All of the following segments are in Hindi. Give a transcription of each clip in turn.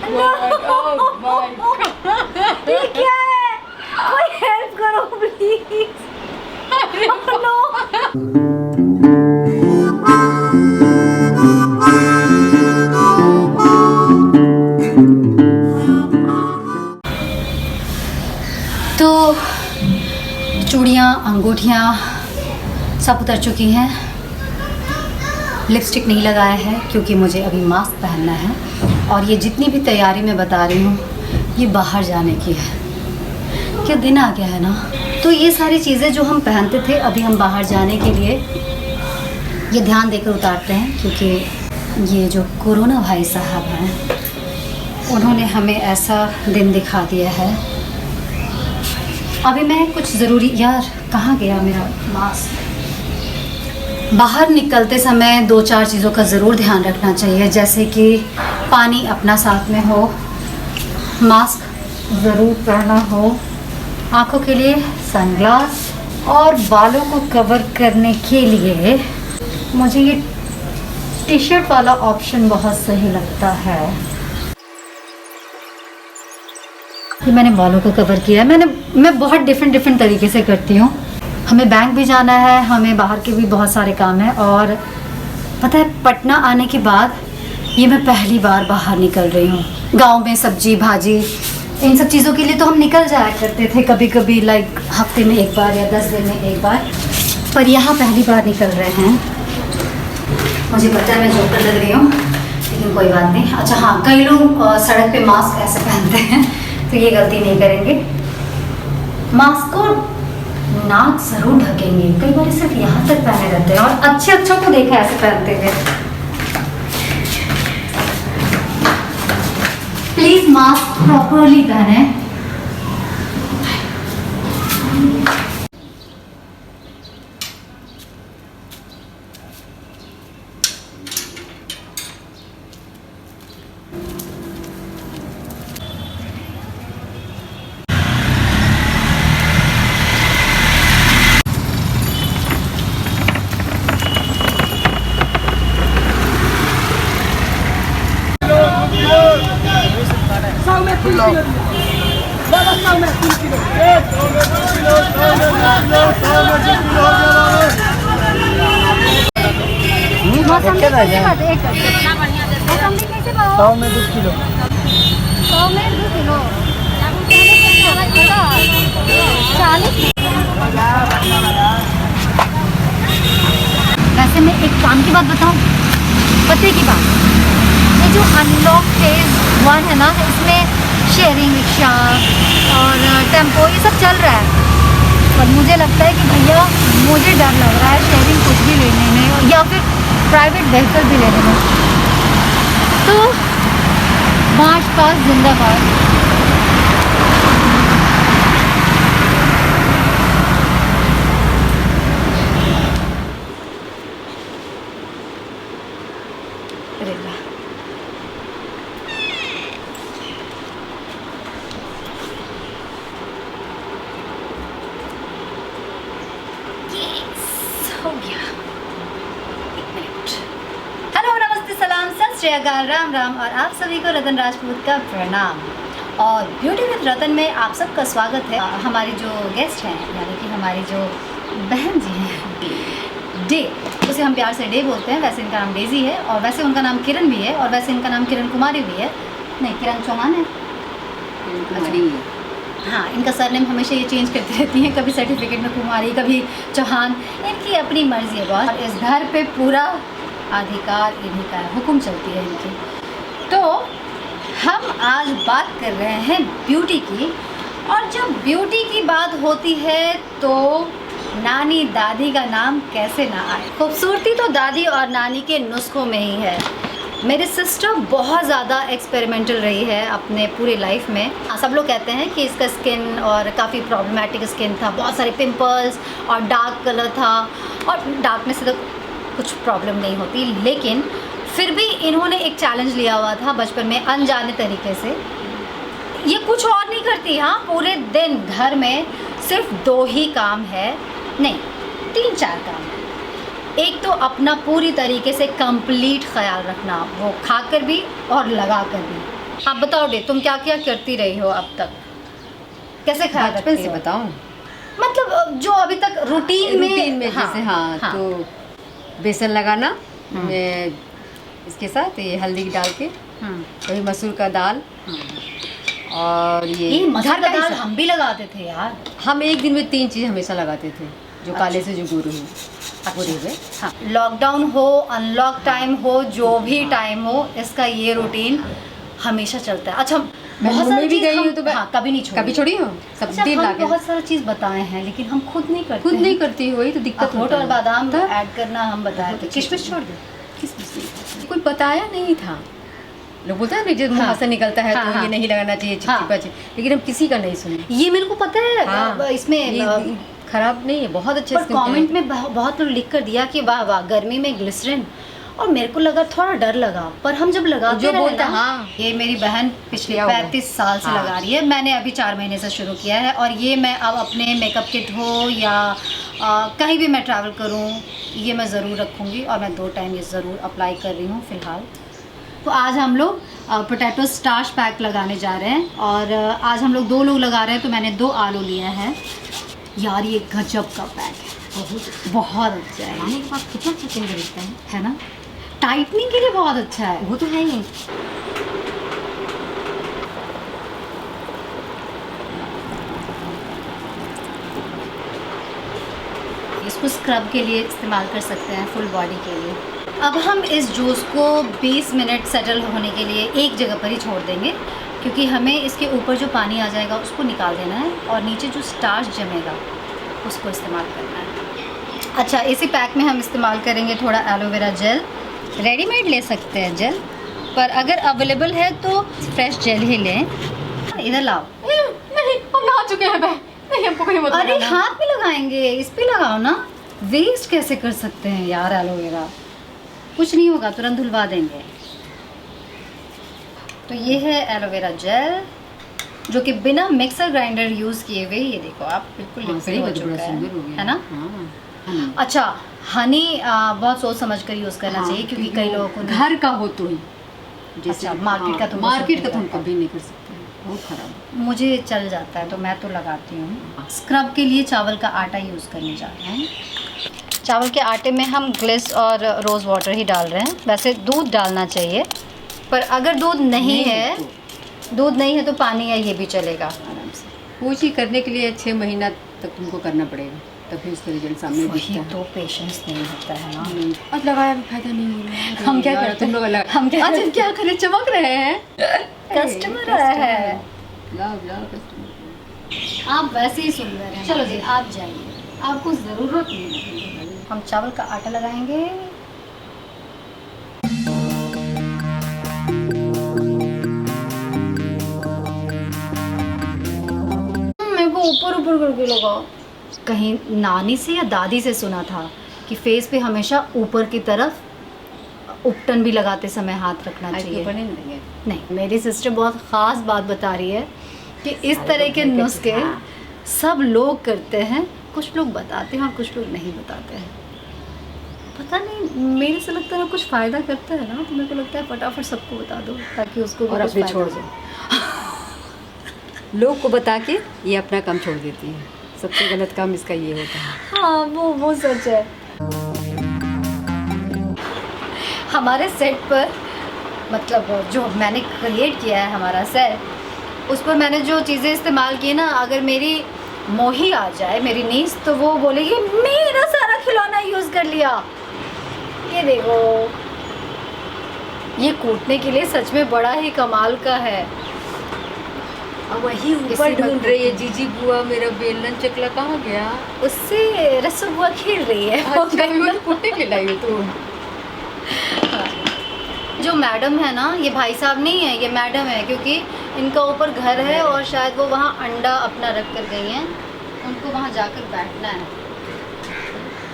ओह माय गॉड, ये क्या है? कोई हेल्प करो प्लीज। तो चूड़ियाँ अंगूठियाँ सब उतर चुकी हैं। लिपस्टिक नहीं लगाया है क्योंकि मुझे अभी मास्क पहनना है, और ये जितनी भी तैयारी मैं बता रही हूँ ये बाहर जाने की है। क्या दिन आ गया है ना। तो ये सारी चीज़ें जो हम पहनते थे अभी हम बाहर जाने के लिए ये ध्यान देकर उतारते हैं, क्योंकि ये जो कोरोना भाई साहब हैं उन्होंने हमें ऐसा दिन दिखा दिया है। अभी मैं कुछ ज़रूरी, यार कहाँ गया मेरा मास्क। बाहर निकलते समय 2-4 चीज़ों का ज़रूर ध्यान रखना चाहिए, जैसे कि पानी अपना साथ में हो, मास्क ज़रूर पहना हो, आँखों के लिए सनग्लास, और बालों को कवर करने के लिए मुझे ये टी शर्ट वाला ऑप्शन बहुत सही लगता है। ये मैंने बालों को कवर किया है। मैं बहुत डिफरेंट तरीके से करती हूँ। हमें बैंक भी जाना है, हमें बाहर के भी बहुत सारे काम हैं, और पता है पटना आने के बाद ये मैं पहली बार बाहर निकल रही हूँ। गांव में सब्जी भाजी इन सब चीज़ों के लिए तो हम निकल जाया करते थे कभी कभी, लाइक हफ्ते में एक बार या 10 दिन में एक बार, पर यहाँ पहली बार निकल रहे हैं। मुझे पता है मैं जोकर लग रही हूँ, लेकिन कोई बात नहीं। अच्छा हाँ, कई लोग सड़क पे मास्क ऐसे पहनते हैं, तो ये गलती नहीं करेंगे। मास्क को नाक जरूर ढकेंगे, कई बार सिर्फ यहाँ तक पहने रहते हैं, और अच्छों को देखा ऐसे पहनते हुए। प्लीज मास्क प्रॉपरली पहने। सौ में 2 किलो। 100 में 2 किलो 40। वैसे मैं एक काम की बात बताऊं, पते की बात, ये जो अनलॉक फेज 1 है ना, इसमें शेयरिंग रिक्शा और टेम्पो ये सब चल रहा है, पर मुझे लगता है कि भैया मुझे डर लग रहा है शेयरिंग कुछ भी लेने में या फिर प्राइवेट व्हीकल भी लेने में। तो मार्च पास जिंदाबाद। हो गया। 1 मिनट। हेलो, नमस्ते, सलाम, सत श्री अकाल, राम राम, और आप सभी को रतन राजपूत का प्रणाम। और ब्यूटी विद रतन में आप सबका स्वागत है। हमारी जो गेस्ट हैं, यानी कि हमारी जो बहन जी हैं, डे, उसे हम प्यार से डे बोलते हैं। वैसे इनका नाम डेजी है, और वैसे उनका नाम किरण भी है, और वैसे इनका नाम किरण कुमारी भी है। नहीं, किरण चौहान है। हाँ, इनका सरनेम हमेशा ये चेंज करती रहती हैं, कभी सर्टिफिकेट में कुमारी, कभी चौहान, इनकी अपनी मर्जी है बॉस। और इस घर पे पूरा अधिकार इन्हीं का है, हुक्म चलती है इनकी। तो हम आज बात कर रहे हैं ब्यूटी की, और जब ब्यूटी की बात होती है तो नानी दादी का नाम कैसे ना आए। खूबसूरती तो दादी और नानी के नुस्खों में ही है। मेरी सिस्टर बहुत ज़्यादा एक्सपेरिमेंटल रही है अपने पूरे लाइफ में। सब लोग कहते हैं कि इसका स्किन और काफ़ी प्रॉब्लमेटिक स्किन था, बहुत सारे पिंपल्स और डार्क कलर था, और डार्कनेस से तो कुछ प्रॉब्लम नहीं होती, लेकिन फिर भी इन्होंने एक चैलेंज लिया हुआ था बचपन में अनजाने तरीके से। ये कुछ और नहीं करती, हाँ, पूरे दिन घर में सिर्फ 2 ही काम है, नहीं 3-4 काम है। एक तो अपना पूरी तरीके से कंप्लीट ख्याल रखना, वो खाकर भी और लगा कर भी। आप बताओ डे, तुम क्या क्या करती रही हो अब तक, कैसे ख्याल बचपन रखती से हो? बताऊं? मतलब जो अभी तक रूटीन में जैसे हाँ, तो बेसन लगाना मैं इसके साथ ये हल्दी डाल के, कभी मसूर का दाल, और ये मसूर घर का का ही दाल सब। हम भी लगाते थे यार। हम एक दिन में 3 चीज़ हमेशा लगाते थे, जो काले से जो गुरु है पूरे हुए। हाँ, लॉकडाउन हो, अनलॉक टाइम हो, जो भी टाइम हो, इसका ये रूटीन हमेशा चलता है। अच्छा, मैं बहुत घूमने सारी भी चीज़ गई हम हूँ तो मैं कभी नहीं छोड़ी। कभी छोड़ी हो सब अच्छा, दिन हम लाके बहुत सारी चीज़ बताए हैं लेकिन हम खुद नहीं करते खुद हैं। नहीं करती, वही तो दिक्कत अखरोट होता और है। बादाम तब ऐड करना हम बताए थे, किशमिश छोड़ दे। किसमें कोई बताया नहीं था। लोग बोलते हैं ना जब मुंह से निकलता है तो ये नहीं लगाना चाहिए, चिपचिपा चाहिए, लेकिन हम किसी का नहीं सुने। ये मेरे को पता है। हाँ, इसमें ये खराब नहीं है, बहुत अच्छे पर कमेंट में बहुत लोग लिख कर दिया कि वाह वाह गर्मी में ग्लिसरीन, और मेरे को लगा, थोड़ा डर लगा, पर हम जब लगाते जो रहे बोलता ना, हाँ। ये मेरी बहन पिछले क्या हुआ? 35 साल से हाँ। लगा रही है, मैंने अभी 4 महीने से शुरू किया है, और ये मैं अब अपने मेकअप किट हो या कहीं भी मैं ट्रैवल करूँ, ये मैं ज़रूर रखूँगी, और मैं 2 टाइम ये ज़रूर अप्लाई कर रही हूँ फ़िलहाल। तो आज हम लोग पोटैटो स्टार्च पैक लगाने जा रहे हैं, और आज हम लोग 2 लोग लगा रहे हैं, तो मैंने 2 आलू लिया है। यार ये गजब का पैक है, बहुत अच्छा है। खाने के बाद कितना अच्छा चेंज दिखता है ना, टाइटनिंग के लिए बहुत अच्छा है। वो तो है ही। इसको स्क्रब के लिए इस्तेमाल कर सकते हैं, फुल बॉडी के लिए। अब हम इस जूस को 20 मिनट सेटल होने के लिए एक जगह पर ही छोड़ देंगे, क्योंकि हमें इसके ऊपर जो पानी आ जाएगा उसको निकाल देना है, और नीचे जो स्टार्च जमेगा उसको इस्तेमाल करना है। अच्छा, इसी पैक में हम इस्तेमाल करेंगे थोड़ा एलोवेरा जेल। रेडीमेड ले सकते हैं जेल, पर अगर अवेलेबल है तो फ्रेश जेल ही लें। इधर लाओ। नहीं, हम नहा चुके हैं बे। नहीं, हमको कहीं मत अरे लगाना। हाथ में लगाएंगे, इस पे लगाओ ना, वेस्ट कैसे कर सकते हैं यार एलोवेरा। कुछ नहीं होगा, तुरंत धुलवा देंगे। तो ये है एलोवेरा जेल, जो कि बिना मिक्सर ग्राइंडर यूज़ किए हुए, ये देखो आप बिल्कुल हाँ, लिक्विड सही हो बात, बड़ा चुका सुंदर हो गया। है ना। हाँ। अच्छा, हनी बहुत सोच समझ कर यूज़ करना चाहिए, क्योंकि कई लोगों को घर का हो तो ही, अच्छा, मार्केट का तो मार्केट का तो बहुत हम कभी नहीं कर सकते, बहुत खराब। मुझे चल जाता है तो मैं तो लगाती हूँ। स्क्रब के लिए चावल का आटा यूज़ करने जा रहे हैं। चावल के आटे में हम ग्लिस और रोज़ वाटर ही डाल रहे हैं। वैसे दूध डालना चाहिए, पर अगर दूध नहीं है तो पानी या ये भी चलेगा। आराम से कुछ ही करने के लिए 6 महीना तक तुमको करना पड़ेगा, तभी उसका रिजल्ट सामने दिखता है। तो पेशेंस नहीं होता है ना। आज लगाया भी फायदा नहीं हो रहा है। हम क्या यार, करते तुम लोग हम क्या आज करते? हम क्या करें, चमक रहे हैं। कस्टमर आया है। लाओ कस्टमर। आप वैसे ही सुंदर हैं। चलो जी, आप जाइए, आपको ज़रूरत नहीं है। हम चावल का आटा लगाएंगे। मेरे को ऊपर ऊपर करके लगाओ। कहीं नानी से या दादी से सुना था कि फेस पे हमेशा ऊपर की तरफ उपटन भी लगाते समय हाथ रखना चाहिए। नहीं, मेरी सिस्टर बहुत ख़ास बात बता रही है कि इस तरह के नुस्खे सब लोग करते हैं, कुछ लोग बताते हैं और कुछ लोग नहीं बताते हैं। पता नहीं, मेरे से लगता है ना कुछ फ़ायदा करता है ना, तो मेरे को लगता है फटाफट सबको बता दो ताकि उसको भी और कुछ अपने फ़ायदा छोड़ हो। दो। लोग को बता के ये अपना काम छोड़ देती है। सबसे गलत काम इसका ये होता है। हाँ, वो सच है। हमारे सेट पर, मतलब जो मैंने क्रिएट किया है हमारा सेट, उस पर मैंने जो चीज़ें इस्तेमाल की ना, अगर मेरी मोही आ जाए, मेरी नीस, तो वो बोलेगी मेरा सारा खिलौना यूज़ कर लिया। ये देखो, ये कूटने के लिए सच में बड़ा ही कमाल का है। अब वही ऊपर ढूंढ रही है, जीजी बुआ मेरा बेलन चकला कहाँ गया। उससे रसो बुआ खेल रही है। कुट्टे खिलाई हो तू। जो मैडम है ना, ये भाई साहब नहीं है, ये मैडम है, क्योंकि इनका ऊपर घर है और शायद वो वहाँ अंडा अपना रख कर गई हैं, उनको वहाँ जाकर बैठना है।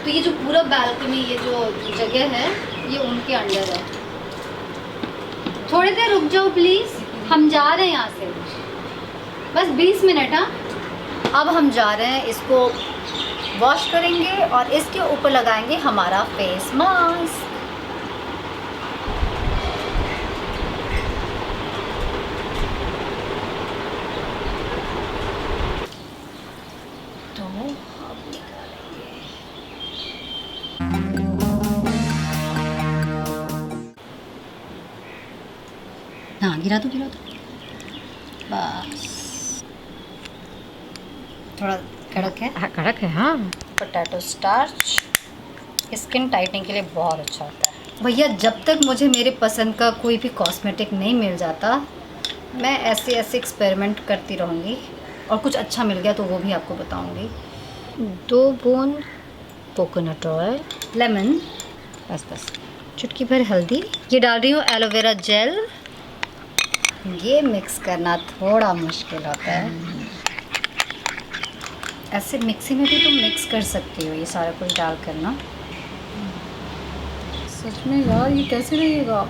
तो ये जो पूरा बालकनी, ये जो जगह है, ये उनके अंडर है। थोड़ी देर रुक जाओ प्लीज़, हम जा रहे हैं यहाँ से, बस 20 मिनट। हाँ, अब हम जा रहे हैं, इसको वॉश करेंगे और इसके ऊपर लगाएंगे हमारा फेस मास्क। हाँ गिरा दो बस। थोड़ा कड़क है। हाँ कड़क है। हाँ पोटैटो स्टार्च स्किन टाइटनिंग के लिए बहुत अच्छा होता है भैया। जब तक मुझे मेरे पसंद का कोई भी कॉस्मेटिक नहीं मिल जाता, मैं ऐसे एक्सपेरिमेंट करती रहूँगी, और कुछ अच्छा मिल गया तो वो भी आपको बताऊँगी। 2 बूंद कोकोनट ऑयल, लेमन, बस चुटकी भर हल्दी। ये डाल रही हूँ एलोवेरा जेल। ये मिक्स करना थोड़ा मुश्किल होता है, ऐसे मिक्सी में भी तुम मिक्स कर सकती हो ये सारा कुछ डाल कर ना। सच में यार ये कैसे रहेगा?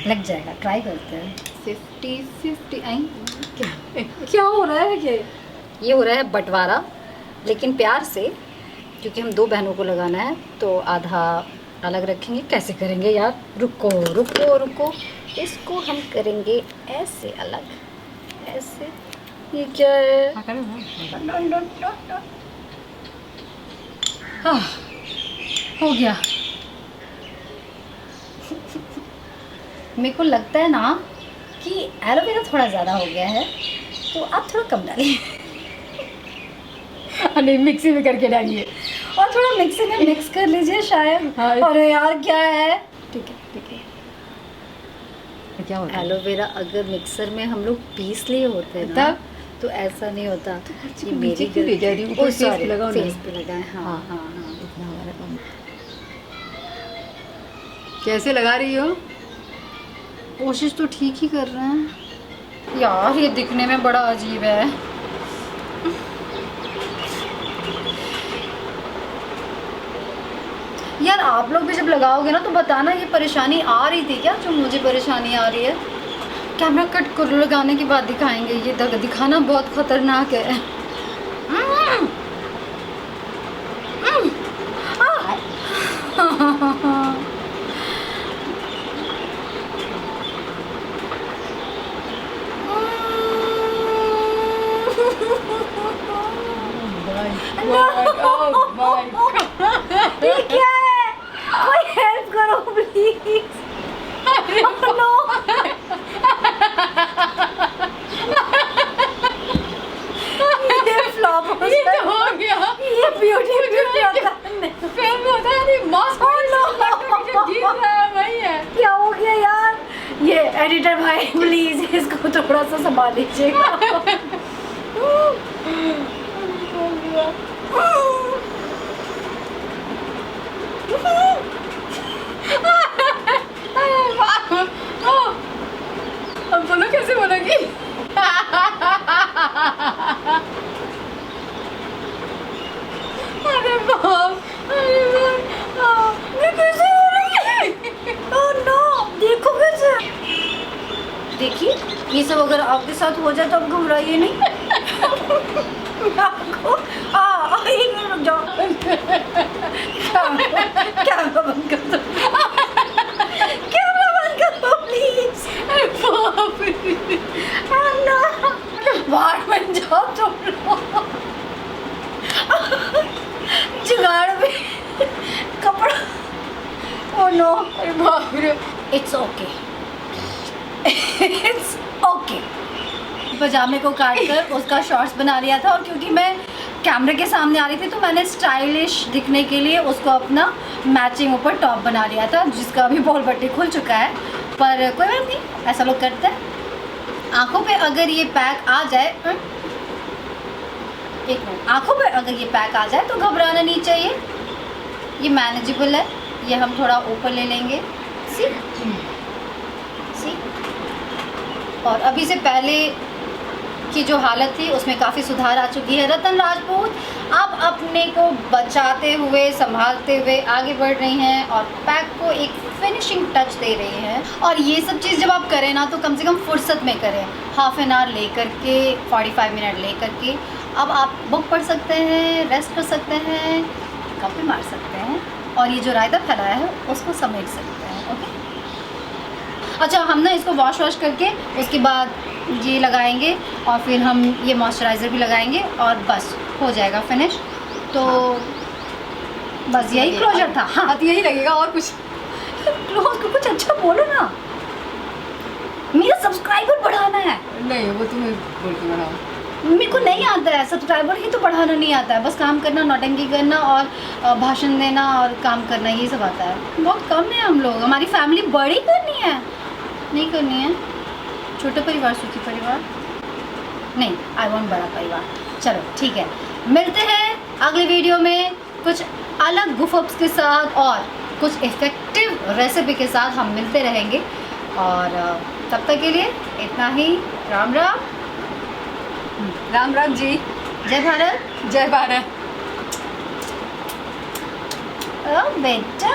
लग जाएगा, ट्राई करते हैं। 50-50 आई क्या हो रहा है? ये हो रहा है बंटवारा, लेकिन प्यार से, क्योंकि हम 2 बहनों को लगाना है तो आधा अलग रखेंगे। कैसे करेंगे यार? रुको रुको रुको, इसको हम करेंगे ऐसे अलग, ऐसे। ये क्या है? हाँ हो गया। मेरे को लगता है ना कि एलोवेरा थोड़ा ज़्यादा हो गया है, तो आप थोड़ा कम डालिए। नहीं, मिक्सी में करके डालिए और थोड़ा मिक्सी में मिक्स कर लीजिए शायद। हाँ। अरे यार क्या है? ठीक है। क्या होता है? एलोवेरा अगर मिक्सर में हम लोग पीस लिए होते हैं ना, तो ऐसा नहीं होता। ये मेरी क्यों ले जा रही हूँ? फेस पे लगाओ ना। पे लगाए। हाँ। इतना हमारा काम। कैसे लगा रही हो? कोशिश तो ठीक ही कर रहे हैं यार। ये दिखने में बड़ा अजीब है। यार आप लोग भी जब लगाओगे ना तो बताना ये परेशानी आ रही थी क्या, जो मुझे परेशानी आ रही है। कैमरा कट कर लगाने के बाद दिखाएंगे। ये दिखाना बहुत खतरनाक है। ये क्या है? कोई हेल्प करो प्लीज। नो। ये फ्लॉप हो गया। ये ब्यूटी क्या हो गया यार? ये एडिटर भाई प्लीज इसको थोड़ा सा संभाल लीजिएगा। अब बोलो कैसे बोलोगी? अरे बाप, ये कैसे हो रही है? ओह नो, देखो कैसे। देखिए ये सब अगर आपके साथ हो जाए तो आप घबराइए नहीं। आपको एक मिनट रुक जाओ। कैमरा बंद कर दो। कैमरा बंद कर दो प्लीज। अरे बाप रे। बाहर बन जाओ तुम लोग। जुगाड़ में कपड़ा। Oh no. अरे बाप रे। It's okay. It's okay. पजामे को काट कर उसका शॉर्ट्स बना लिया था, और क्योंकि मैं कैमरे के सामने आ रही थी तो मैंने स्टाइलिश दिखने के लिए उसको अपना मैचिंग ऊपर टॉप बना लिया था, जिसका अभी बॉल बट्टी खुल चुका है। पर कोई बात नहीं, ऐसा लोग करते हैं। आंखों पे अगर ये पैक आ जाए, एक मिनट, आंखों पे अगर ये पैक आ जाए तो घबराना नहीं चाहिए। ये मैनेजेबल है। ये हम थोड़ा ऊपर ले लेंगे। सी और अभी से पहले की जो हालत थी उसमें काफ़ी सुधार आ चुकी है। रतन राजपूत अब अपने को बचाते हुए, संभालते हुए आगे बढ़ रही हैं और पैक को एक फिनिशिंग टच दे रही हैं। और ये सब चीज़ जब आप करें ना तो कम से कम फुर्सत में करें, हाफ एन आवर ले करके, 45 मिनट ले करके। अब आप बुक पढ़ सकते हैं, रेस्ट कर सकते हैं, कॉपी मार सकते हैं, और ये जो रायता फैलाया है उसको समेट सकते हैं। ओके, अच्छा हम ना इसको वॉश करके उसके बाद ये लगाएंगे और फिर हम ये मॉइस्चराइज़र भी लगाएंगे और बस हो जाएगा फिनिश। तो बस यही क्लोजर था। हाँ यही लगेगा और कुछ क्लोज कुछ अच्छा बोलो ना। मेरा सब्सक्राइबर बढ़ाना है। नहीं वो तुम्हें बोल के बढ़ाओ। मेरे को नहीं आता है, सब्सक्राइबर ही तो बढ़ाना नहीं आता है, बस काम करना, नौटंकी करना और भाषण देना और काम करना, ये सब आता है। बहुत कम है हम लोग, हमारी फैमिली बड़ी करनी है, नहीं करनी है। छोटा परिवार सुखी परिवार नहीं, आई वांट बड़ा परिवार। चलो ठीक है, मिलते हैं अगले वीडियो में कुछ अलग गुफअप्स के साथ और कुछ इफ़ेक्टिव रेसिपी के साथ हम मिलते रहेंगे। और तब तक के लिए इतना ही। राम राम। राम राम जी। जय भारत। जय भारत। ओ बेटा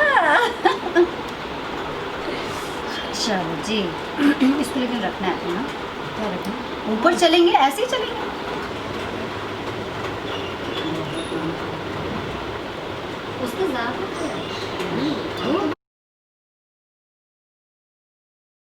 चलो जी इसको लेकिन रखना है अपना। क्या रखें? ऊपर चलेंगे, ऐसे ही चलेंगे। उसके ज़्यादा